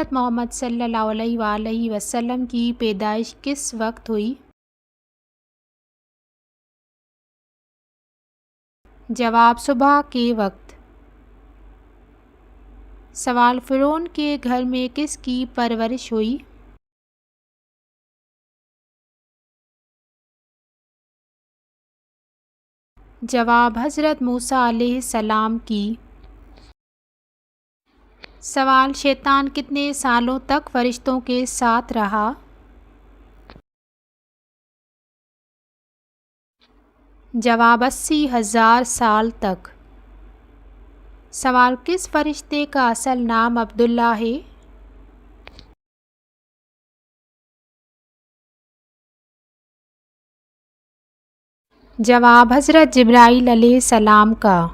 حضرت محمد صلی اللہ علیہ وآلہ وسلم کی پیدائش کس وقت ہوئی؟ جواب صبح کے وقت۔ سوال فرعون کے گھر میں کس کی پرورش ہوئی؟ جواب حضرت موسیٰ علیہ السلام کی۔ سوال شیطان کتنے سالوں تک فرشتوں کے ساتھ رہا؟ جواب 80,000 سال تک۔ سوال کس فرشتے کا اصل نام عبداللہ ہے؟ جواب حضرت جبرائیل علیہ السلام کا۔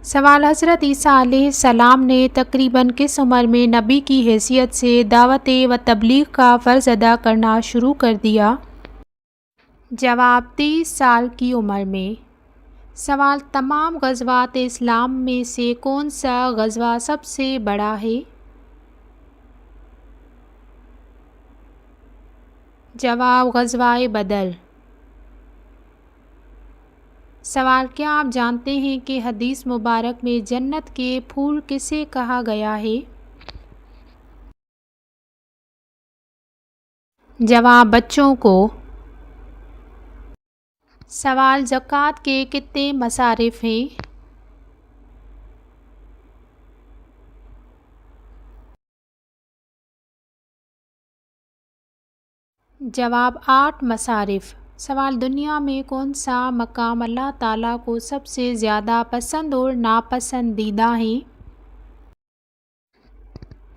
سوال حضرت عیسیٰ علیہ السلام نے تقریباً کس عمر میں نبی کی حیثیت سے دعوت و تبلیغ کا فرض ادا کرنا شروع کر دیا؟ جواب 30 سال کی عمر میں۔ سوال تمام غزوات اسلام میں سے کون سا غزوہ سب سے بڑا ہے؟ جواب غزوہ بدر۔ سوال کیا آپ جانتے ہیں کہ حدیث مبارک میں جنت کے پھول کسے کہا گیا ہے؟ جواب بچوں کو۔ سوال زکوٰۃ کے کتنے مصارف ہیں؟ جواب 8 مصارف۔ سوال دنیا میں کون سا مقام اللہ تعالیٰ کو سب سے زیادہ پسند اور ناپسندیدہ ہے؟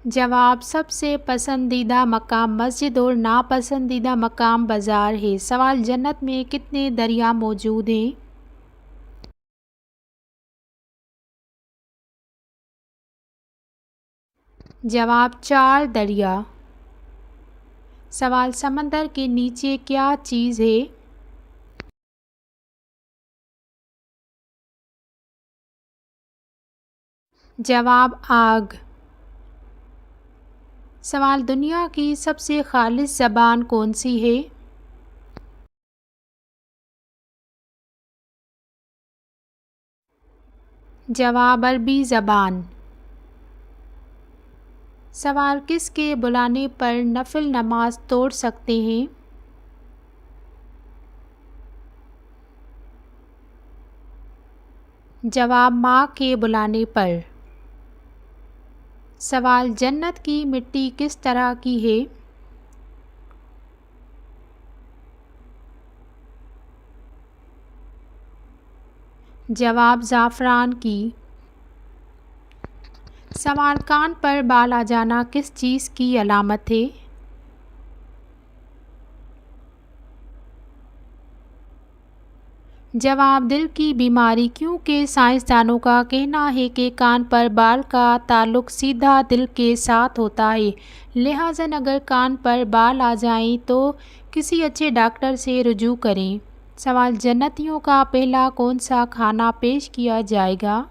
جواب سب سے پسندیدہ مقام مسجد اور ناپسندیدہ مقام بازار ہے۔ سوال جنت میں کتنے دریا موجود ہیں؟ جواب 4 دریا۔ سوال سمندر کے نیچے کیا چیز ہے؟ جواب آگ۔ سوال دنیا کی سب سے خالص زبان کون سی ہے؟ جواب عربی زبان۔ سوال کس کے بلانے پر نفل نماز توڑ سکتے ہیں؟ جواب ماں کے بلانے پر۔ سوال جنت کی مٹی کس طرح کی ہے؟ جواب زعفران کی۔ سوال کان پر بال آ جانا کس چیز کی علامت ہے؟ جواب دل کی بیماری، کیونکہ سائنسدانوں کا کہنا ہے کہ کان پر بال کا تعلق سیدھا دل کے ساتھ ہوتا ہے، لہٰذا اگر کان پر بال آ جائیں تو کسی اچھے ڈاکٹر سے رجوع کریں۔ سوال جنتیوں کا پہلا کون سا کھانا پیش کیا جائے گا؟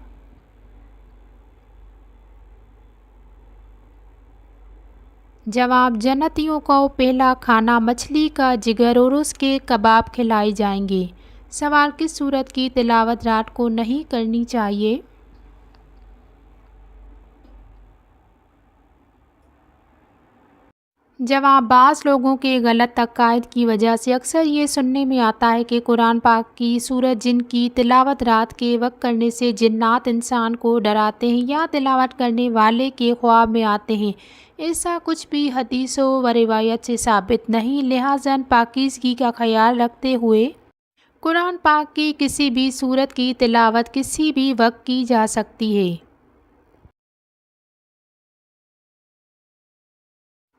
جواب جنتیوں کو پہلا کھانا مچھلی کا جگر اور اس کے کباب کھلائے جائیں گے۔ سوال کس سورت کی تلاوت رات کو نہیں کرنی چاہیے؟ جواب بعض لوگوں کے غلط عقائد کی وجہ سے اکثر یہ سننے میں آتا ہے کہ قرآن پاک کی سورت جن کی تلاوت رات کے وقت کرنے سے جنات انسان کو ڈراتے ہیں یا تلاوت کرنے والے کے خواب میں آتے ہیں۔ ایسا کچھ بھی حدیث و روایت سے ثابت نہیں، لہٰذا پاکیزگی کا خیال رکھتے ہوئے قرآن پاک کی کسی بھی سورت کی تلاوت کسی بھی وقت کی جا سکتی ہے۔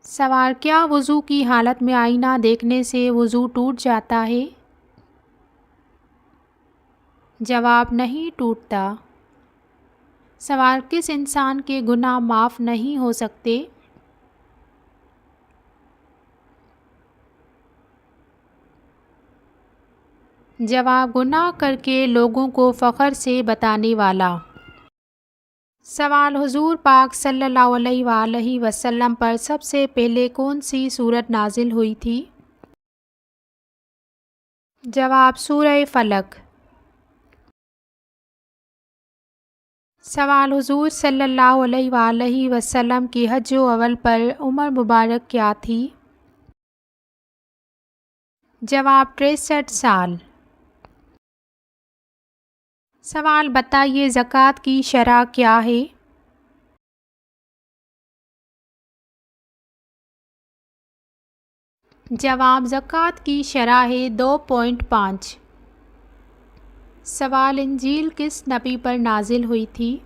سوال کیا وضو کی حالت میں آئینہ دیکھنے سے وضو ٹوٹ جاتا ہے؟ جواب نہیں ٹوٹتا۔ سوال کس انسان کے گناہ معاف نہیں ہو سکتے؟ جواب گناہ کر کے لوگوں کو فخر سے بتانے والا۔ سوال: حضور پاک صلی اللہ علیہ وآلہ وسلم پر سب سے پہلے کون سی سورت نازل ہوئی تھی؟ جواب: سورہ فلق۔ سوال: حضور صلی اللہ علیہ وآلہ وسلم کی حج اول پر عمر مبارک کیا تھی؟ جواب: 63 سال۔ سوال: بتائیے زکوٰۃ کی شرح کیا ہے؟ جواب: زکوٰۃ کی شرح ہے 2.5۔ سوال: انجیل کس نبی پر نازل ہوئی تھی؟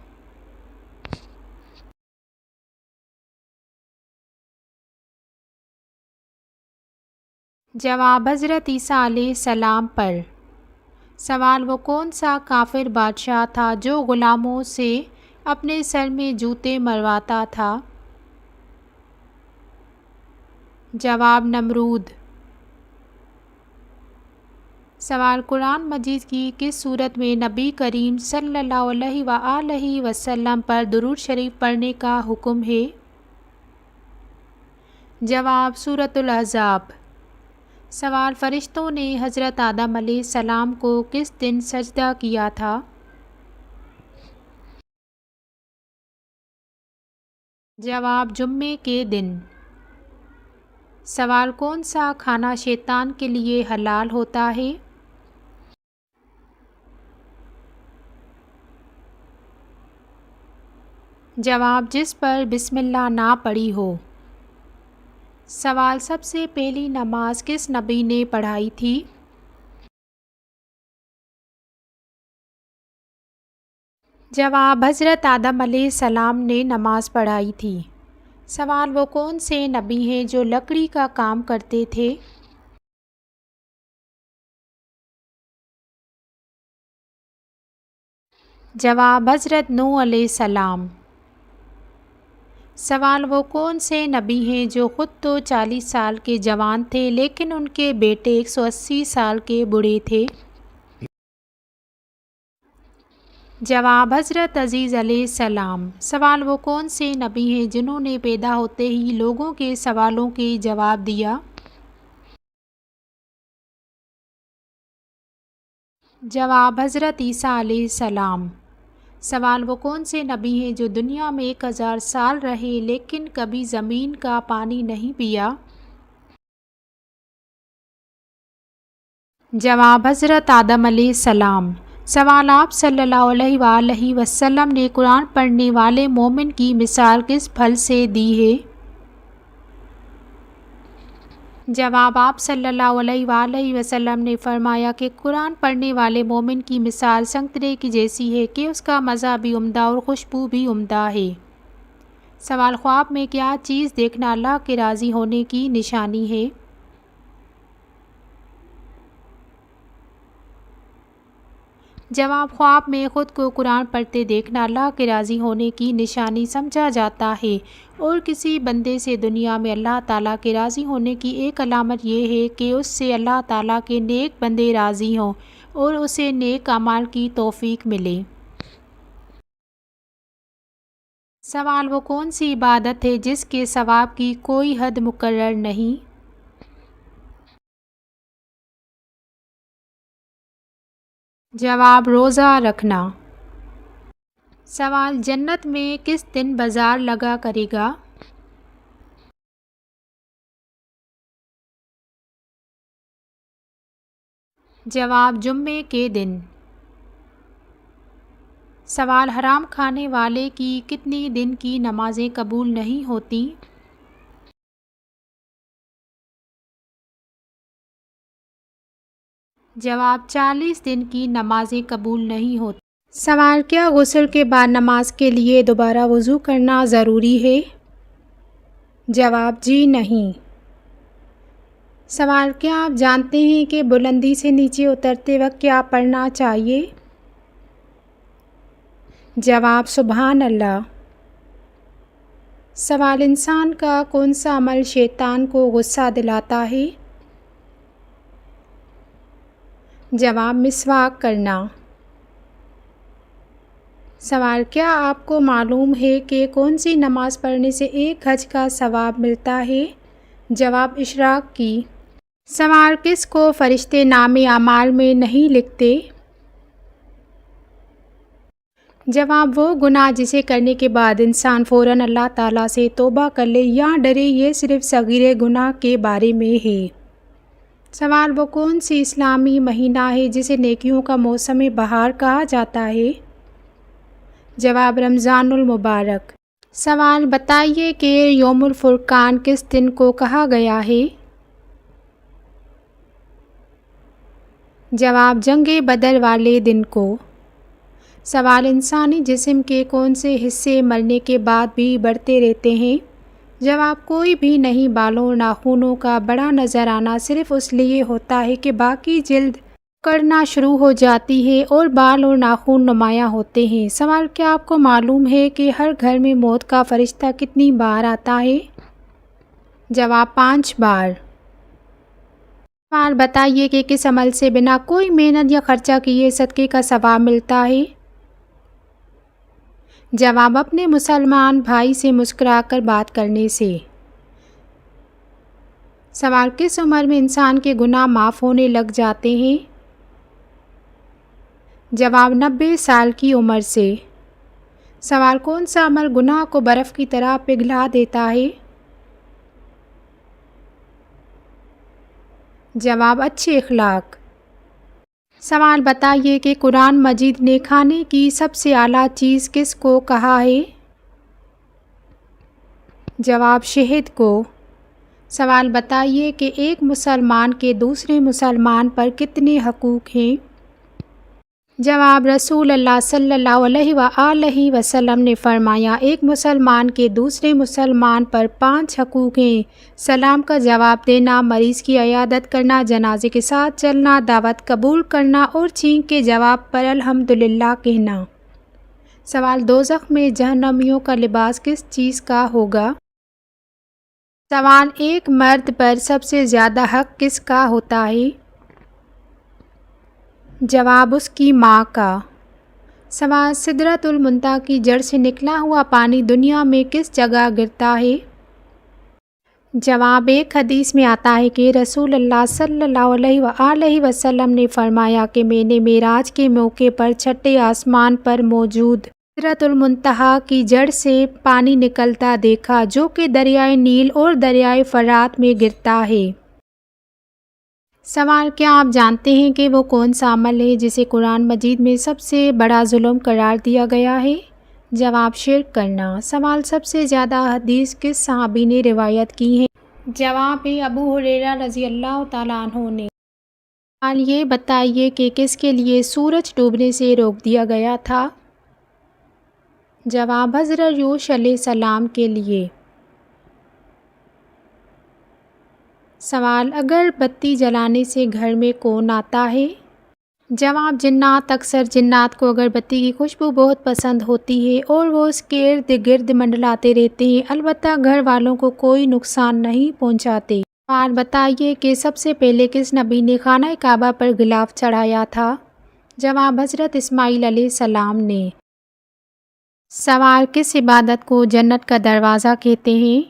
جواب: حضرت عیسیٰ علیہ السلام پر۔ سوال: وہ کون سا کافر بادشاہ تھا جو غلاموں سے اپنے سر میں جوتے مرواتا تھا؟ جواب: نمرود۔ سوال: قرآن مجید کی کس صورت میں نبی کریم صلی اللہ علیہ وآلہ وسلم پر درود شریف پڑھنے کا حکم ہے؟ جواب: سورۃ الاحزاب۔ سوال: فرشتوں نے حضرت آدم علیہ السلام کو کس دن سجدہ کیا تھا؟ جواب: جمعے کے دن۔ سوال: کون سا کھانا شیطان کے لیے حلال ہوتا ہے؟ جواب: جس پر بسم اللہ نہ پڑھی ہو۔ سوال: سب سے پہلی نماز کس نبی نے پڑھائی تھی؟ جواب: حضرت آدم علیہ السلام نے نماز پڑھائی تھی۔ سوال: وہ کون سے نبی ہیں جو لکڑی کا کام کرتے تھے؟ جواب: حضرت نوح علیہ السلام۔ سوال: وہ کون سے نبی ہیں جو خود تو 40 سال کے جوان تھے لیکن ان کے بیٹے 180 سال کے بوڑھے تھے؟ جواب: حضرت عیسیٰ علیہ السلام۔ سوال: وہ کون سے نبی ہیں جنہوں نے پیدا ہوتے ہی لوگوں کے سوالوں کے جواب دیا؟ جواب: حضرت عیسیٰ علیہ السلام۔ سوال: وہ کون سے نبی ہیں جو دنیا میں 1000 سال رہے لیکن کبھی زمین کا پانی نہیں پیا؟ جواب: حضرت آدم علیہ السلام۔ سوال: آپ صلی اللہ علیہ وآلہ وسلم نے قرآن پڑھنے والے مومن کی مثال کس پھل سے دی ہے؟ جواب: آپ صلی اللہ علیہ وآلہ وسلم نے فرمایا کہ قرآن پڑھنے والے مومن کی مثال سنترے کی جیسی ہے کہ اس کا مزہ بھی عمدہ اور خوشبو بھی عمدہ ہے۔ سوال: خواب میں کیا چیز دیکھنا اللہ کے راضی ہونے کی نشانی ہے؟ جواب: خواب میں خود کو قرآن پڑھتے دیکھنا اللہ کے راضی ہونے کی نشانی سمجھا جاتا ہے، اور کسی بندے سے دنیا میں اللہ تعالیٰ کے راضی ہونے کی ایک علامت یہ ہے کہ اس سے اللہ تعالیٰ کے نیک بندے راضی ہوں اور اسے نیک اعمال کی توفیق ملے۔ سوال: وہ کون سی عبادت ہے جس کے ثواب کی کوئی حد مقرر نہیں؟ جواب: روزہ رکھنا۔ سوال: جنت میں کس دن بازار لگا کرے گا؟ جواب: جمعے کے دن۔ سوال: حرام کھانے والے کی کتنی دن کی نمازیں قبول نہیں ہوتیں؟ جواب: 40 دن کی نمازیں قبول نہیں ہوتی۔ سوال: کیا غسل کے بعد نماز کے لیے دوبارہ وضو کرنا ضروری ہے؟ جواب: جی نہیں۔ سوال: کیا آپ جانتے ہیں کہ بلندی سے نیچے اترتے وقت کیا پڑھنا چاہیے؟ جواب: سبحان اللہ۔ سوال: انسان کا کون سا عمل شیطان کو غصہ دلاتا ہے؟ جواب: مسواک کرنا۔ سوال: کیا آپ کو معلوم ہے کہ کون سی نماز پڑھنے سے ایک حج کا ثواب ملتا ہے؟ جواب: اشراق کی۔ سوال: کس کو فرشتے نامہ اعمال میں نہیں لکھتے؟ جواب: وہ گناہ جسے کرنے کے بعد انسان فوراً اللہ تعالیٰ سے توبہ کر لے یا ڈرے، یہ صرف صغیر گناہ کے بارے میں ہے۔ سوال: وہ کون سی اسلامی مہینہ ہے جسے نیکیوں کا موسم بہار کہا جاتا ہے؟ جواب: رمضان المبارک۔ سوال: بتائیے کہ یوم الفرقان کس دن کو کہا گیا ہے؟ جواب: جنگ بدر والے دن کو۔ سوال: انسانی جسم کے کون سے حصے مرنے کے بعد بھی بڑھتے رہتے ہیں؟ جواب: کوئی بھی نہیں۔ بالوں اور ناخنوں کا بڑا نظر آنا صرف اس لیے ہوتا ہے کہ باقی جلد کرنا شروع ہو جاتی ہے اور بال اور ناخن نمایاں ہوتے ہیں۔ سوال: کیا آپ کو معلوم ہے کہ ہر گھر میں موت کا فرشتہ کتنی بار آتا ہے؟ جواب: 5 بار۔ سوال: بتائیے کہ کس عمل سے بنا کوئی محنت یا خرچہ کیے صدقے کا ثواب ملتا ہے؟ جواب: اپنے مسلمان بھائی سے مسکرا کر بات کرنے سے۔ سوال: کس عمر میں انسان کے گناہ معاف ہونے لگ جاتے ہیں؟ جواب: 90 سال کی عمر سے۔ سوال: کون سا عمل گناہ کو برف کی طرح پگھلا دیتا ہے؟ جواب: اچھے اخلاق۔ سوال: بتائیے کہ قرآن مجید نے کھانے کی سب سے اعلیٰ چیز کس کو کہا ہے؟ جواب: شہد کو۔ سوال: بتائیے کہ ایک مسلمان کے دوسرے مسلمان پر کتنے حقوق ہیں؟ جواب: رسول اللہ صلی اللہ علیہ وآلہ وسلم نے فرمایا، ایک مسلمان کے دوسرے مسلمان پر 5 حقوق ہیں: سلام کا جواب دینا، مریض کی عیادت کرنا، جنازے کے ساتھ چلنا، دعوت قبول کرنا اور چھینک کے جواب پر الحمدللہ کہنا۔ سوال: دوزخ میں جہنمیوں کا لباس کس چیز کا ہوگا؟ سوال: ایک مرد پر سب سے زیادہ حق کس کا ہوتا ہے؟ جواب: اس کی ماں کا۔ سوال: سدرۃ المنتہا کی جڑ سے نکلا ہوا پانی دنیا میں کس جگہ گرتا ہے؟ جواب: ایک حدیث میں آتا ہے کہ رسول اللہ صلی اللہ علیہ وآلہ وسلم نے فرمایا کہ میں نے معراج کے موقع پر چھٹے آسمان پر موجود سدرۃ المنتہا کی جڑ سے پانی نکلتا دیکھا جو کہ دریائے نیل اور دریائے فرات میں گرتا ہے۔ سوال: کیا آپ جانتے ہیں کہ وہ کون سا عمل ہے جسے قرآن مجید میں سب سے بڑا ظلم قرار دیا گیا ہے؟ جواب: شرک کرنا۔ سوال: سب سے زیادہ حدیث کس صحابی نے روایت کی ہیں؟ جواب: ابو ہریرہ رضی اللہ تعالیٰ عنہ نے۔ سوال: یہ بتائیے کہ کس کے لیے سورج ڈوبنے سے روک دیا گیا تھا؟ جواب: حضرت یونس علیہ السلام کے لیے۔ سوال: اگر بتی جلانے سے گھر میں کون آتا ہے؟ جواب: جنات۔ اکثر جنات کو اگربتی کی خوشبو بہت پسند ہوتی ہے اور وہ اس کے ارد گرد منڈلاتے رہتے ہیں، البتہ گھر والوں کو کوئی نقصان نہیں پہنچاتے۔ سوال: بتائیے کہ سب سے پہلے کس نبی نے خانہ کعبہ پر غلاف چڑھایا تھا؟ جواب: حضرت اسماعیل علیہ السلام نے۔ سوال: کس عبادت کو جنت کا دروازہ کہتے ہیں؟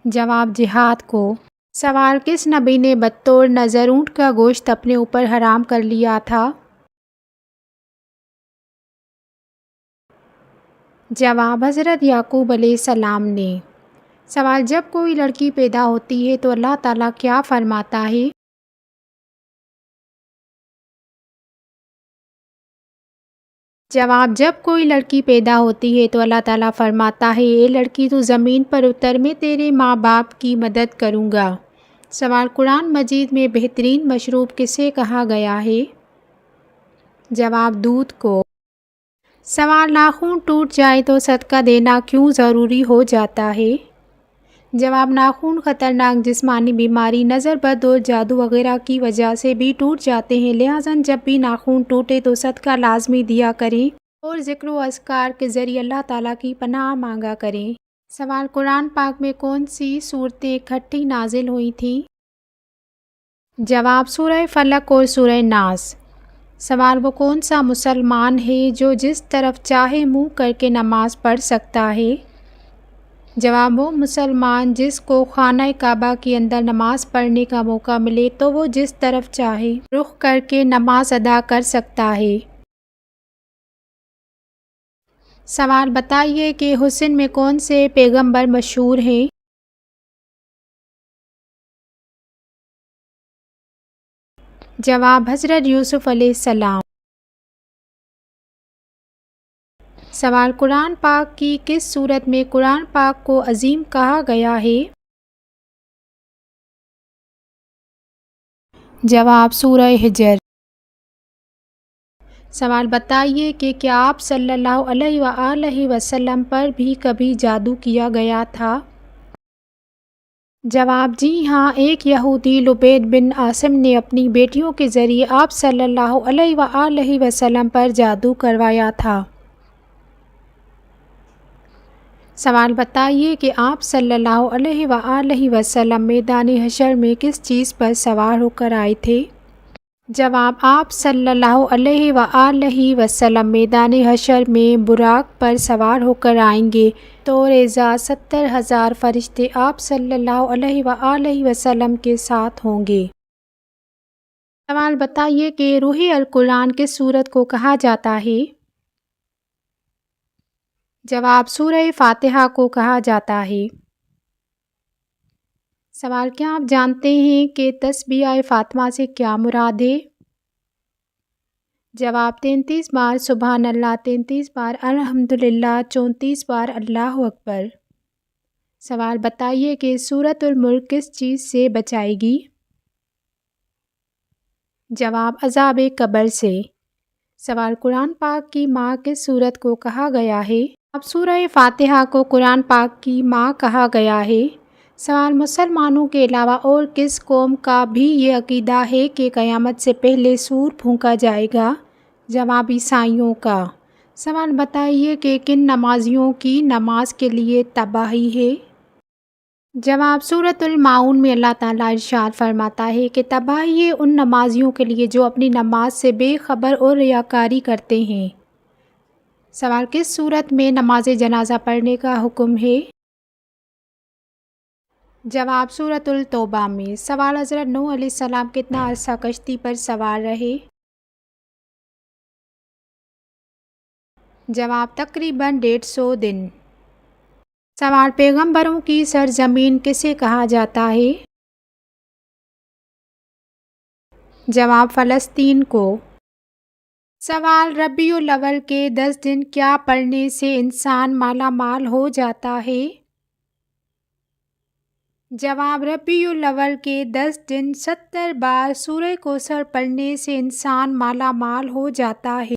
جواب: جہاد کو۔ سوال: کس نبی نے بطور نذر اونٹ کا گوشت اپنے اوپر حرام کر لیا تھا؟ جواب: حضرت یعقوب علیہ السلام نے۔ سوال: جب کوئی لڑکی پیدا ہوتی ہے تو اللہ تعالیٰ کیا فرماتا ہے؟ جواب: جب کوئی لڑکی پیدا ہوتی ہے تو اللہ تعالیٰ فرماتا ہے، اے لڑکی تو زمین پر اتر، میں تیرے ماں باپ کی مدد کروں گا۔ سوال: قرآن مجید میں بہترین مشروب کسے کہا گیا ہے؟ جواب: دودھ کو۔ سوال: ناخن ٹوٹ جائے تو صدقہ دینا کیوں ضروری ہو جاتا ہے؟ جواب: ناخن خطرناک جسمانی بیماری، نظر بد اور جادو وغیرہ کی وجہ سے بھی ٹوٹ جاتے ہیں، لہٰذا جب بھی ناخن ٹوٹے تو صدقہ لازمی دیا کریں اور ذکر و اذکار کے ذریعے اللہ تعالیٰ کی پناہ مانگا کریں۔ سوال: قرآن پاک میں کون سی صورتیں اکٹھی نازل ہوئی تھیں؟ جواب: سورہ فلق اور سورہ ناس۔ سوال: وہ کون سا مسلمان ہے جو جس طرف چاہے منہ کر کے نماز پڑھ سکتا ہے؟ جواب: وہ مسلمان جس کو خانہ کعبہ کے اندر نماز پڑھنے کا موقع ملے تو وہ جس طرف چاہے رخ کر کے نماز ادا کر سکتا ہے۔ سوال: بتائیے کہ حسن میں کون سے پیغمبر مشہور ہیں؟ جواب: حضرت یوسف علیہ السلام۔ سوال: قرآن پاک کی کس سورت میں قرآن پاک کو عظیم کہا گیا ہے؟ جواب: سورہ حجر۔ سوال: بتائیے کہ کیا آپ صلی اللہ علیہ وآلہ وسلم پر بھی کبھی جادو کیا گیا تھا؟ جواب: جی ہاں، ایک یہودی لبید بن عاصم نے اپنی بیٹیوں کے ذریعے آپ صلی اللہ علیہ وآلہ وسلم پر جادو کروایا تھا۔ سوال: بتائیے کہ آپ صلی اللہ علیہ وآلہ وسلم میدان حشر میں کس چیز پر سوار ہو کر آئے تھے؟ جواب: آپ صلی اللہ علیہ وآلہ وسلم میدان حشر میں براق پر سوار ہو کر آئیں گے تو ریزہ 70,000 فرشتے آپ صلی اللہ علیہ وآلہ وسلم کے ساتھ ہوں گے۔ سوال: بتائیے کہ روح القرآن کس سورت کو کہا جاتا ہے؟ جواب: سورہ فاتحہ کو کہا جاتا ہے۔ سوال: کیا آپ جانتے ہیں کہ تسبیحہ فاطمہ سے کیا مراد ہے؟ جواب: 33 بار سبحان اللہ، 33 بار الحمدللہ، 34 بار اللہ اکبر۔ سوال: بتائیے کہ سورۃ الملک کس چیز سے بچائے گی؟ جواب: عذاب قبر سے۔ سوال: قرآن پاک کی ماں کس سورت کو کہا گیا ہے؟ اب سورہ فاتحہ کو قرآن پاک کی ماں کہا گیا ہے۔ سوال: مسلمانوں کے علاوہ اور کس قوم کا بھی یہ عقیدہ ہے کہ قیامت سے پہلے سور پھونکا جائے گا؟ جواب: عیسائیوں کا۔ سوال: بتائیے کہ کن نمازیوں کی نماز کے لیے تباہی ہے؟ جواب: سورۃ الماعون میں اللہ تعالیٰ ارشاد فرماتا ہے کہ تباہی ہے ان نمازیوں کے لیے جو اپنی نماز سے بے خبر اور ریاکاری کرتے ہیں۔ سوال: کس سورت میں نماز جنازہ پڑھنے کا حکم ہے؟ جواب: سورۃ التوبہ میں۔ سوال: حضرت نوح علیہ السلام کتنا عرصہ کشتی پر سوار رہے؟ جواب: تقریباً 150 دن۔ سوال: پیغمبروں کی سرزمین کسے کہا جاتا ہے؟ جواب: فلسطین کو۔ سوال: ربیع الاول کے 10 دن کیا پڑھنے سے انسان مالا مال ہو جاتا ہے؟ جواب: ربیع الاول کے 10 دن 70 بار سورہ کوثر پڑھنے سے انسان مالا مال ہو جاتا ہے۔